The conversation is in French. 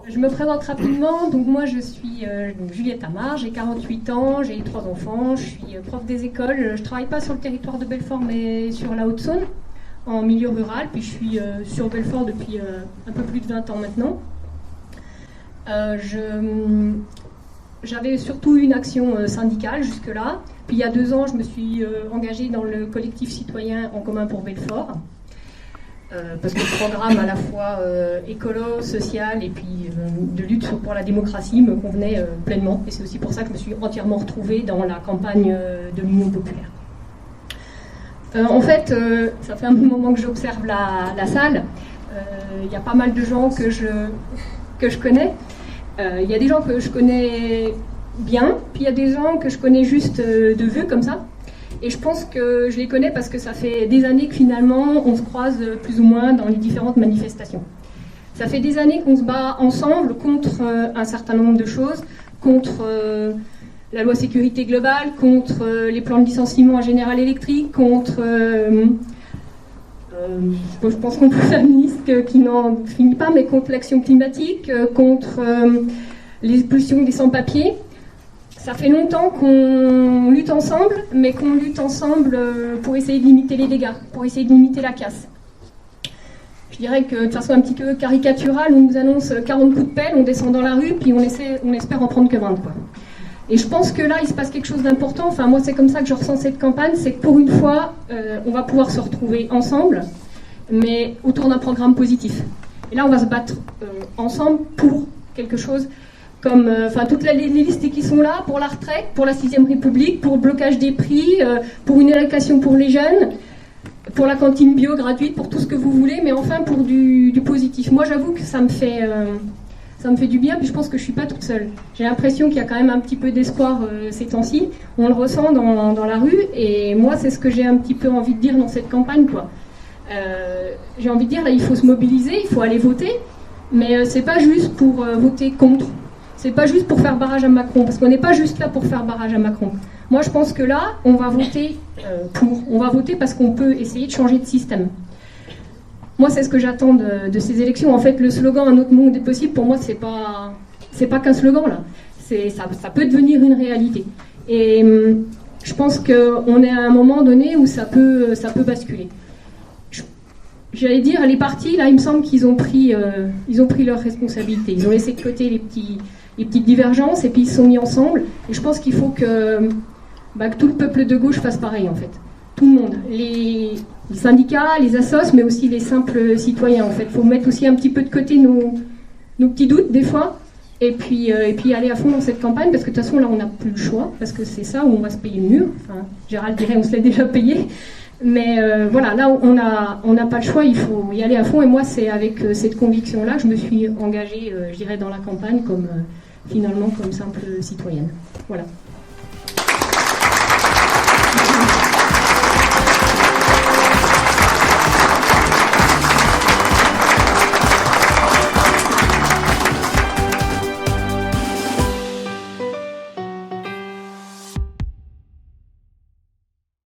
Je me présente rapidement. Donc moi, je suis Juliette Amar, j'ai 48 ans, j'ai 3 enfants, je suis prof des écoles. Je ne travaille pas sur le territoire de Belfort, mais sur la Haute-Saône, en milieu rural. Puis je suis sur Belfort depuis un peu plus de 20 ans maintenant. J'avais surtout une action syndicale jusque-là. Puis il y a 2 ans, je me suis engagée dans le collectif citoyen En commun pour Belfort. Parce que le programme à la fois écolo, social et puis de lutte pour la démocratie me convenait pleinement. Et c'est aussi pour ça que je me suis entièrement retrouvée dans la campagne de l'Union populaire. En fait, ça fait un moment que j'observe la salle. Il y a pas mal de gens que je connais. Il y a des gens que je connais bien, puis il y a des gens que je connais juste de vue comme ça. Et je pense que je les connais parce que ça fait des années que finalement on se croise plus ou moins dans les différentes manifestations. Ça fait des années qu'on se bat ensemble contre un certain nombre de choses, contre la loi sécurité globale, contre les plans de licenciement à General Electric, contre... je pense qu'on peut faire une liste qui n'en finit pas, mais contre l'action climatique, contre l'expulsion des sans-papiers. Ça fait longtemps qu'on lutte ensemble, mais qu'on lutte ensemble pour essayer de limiter les dégâts, pour essayer de limiter la casse. Je dirais que de façon un petit peu caricaturale, on nous annonce 40 coups de pelle, on descend dans la rue, puis on espère en prendre que 20, quoi. Et je pense que là, il se passe quelque chose d'important. Enfin, moi, c'est comme ça que je ressens cette campagne, c'est que pour une fois, on va pouvoir se retrouver ensemble, mais autour d'un programme positif. Et là, on va se battre ensemble pour quelque chose comme toutes les listes qui sont là, pour la retraite, pour la 6ème République, pour le blocage des prix, pour une allocation pour les jeunes, pour la cantine bio gratuite, pour tout ce que vous voulez, mais enfin pour du positif. Moi, j'avoue que ça me fait du bien, puis je pense que je ne suis pas toute seule. J'ai l'impression qu'il y a quand même un petit peu d'espoir ces temps-ci. On le ressent dans la rue, et moi, c'est ce que j'ai un petit peu envie de dire dans cette campagne, quoi. J'ai envie de dire, là, il faut se mobiliser, il faut aller voter, mais c'est pas juste pour voter contre. C'est pas juste pour faire barrage à Macron, parce qu'on n'est pas juste là pour faire barrage à Macron. Moi, je pense que là, on va voter pour. On va voter parce qu'on peut essayer de changer de système. Moi, c'est ce que j'attends de ces élections. En fait, le slogan « Un autre monde est possible », pour moi, c'est pas qu'un slogan, là. Ça peut devenir une réalité. Et je pense qu'on est à un moment donné où ça peut basculer. J'allais dire, les partis, là, il me semble qu'ils ont pris leurs responsabilités. Ils ont laissé de côté les petites divergences et puis ils se sont mis ensemble. Et je pense qu'il faut que tout le peuple de gauche fasse pareil, en fait. Tout le monde. Les syndicats, les assos, mais aussi les simples citoyens, en fait. Il faut mettre aussi un petit peu de côté nos petits doutes, des fois, et puis aller à fond dans cette campagne, parce que de toute façon, là, on n'a plus le choix, parce que c'est ça où on va se payer le mur. Enfin, Gérald dirait, on se l'est déjà payé. Mais voilà, là, on n'a pas le choix, il faut y aller à fond. Et moi, c'est avec cette conviction-là que je me suis engagée, je dirais, dans la campagne, finalement, comme simple citoyenne. Voilà.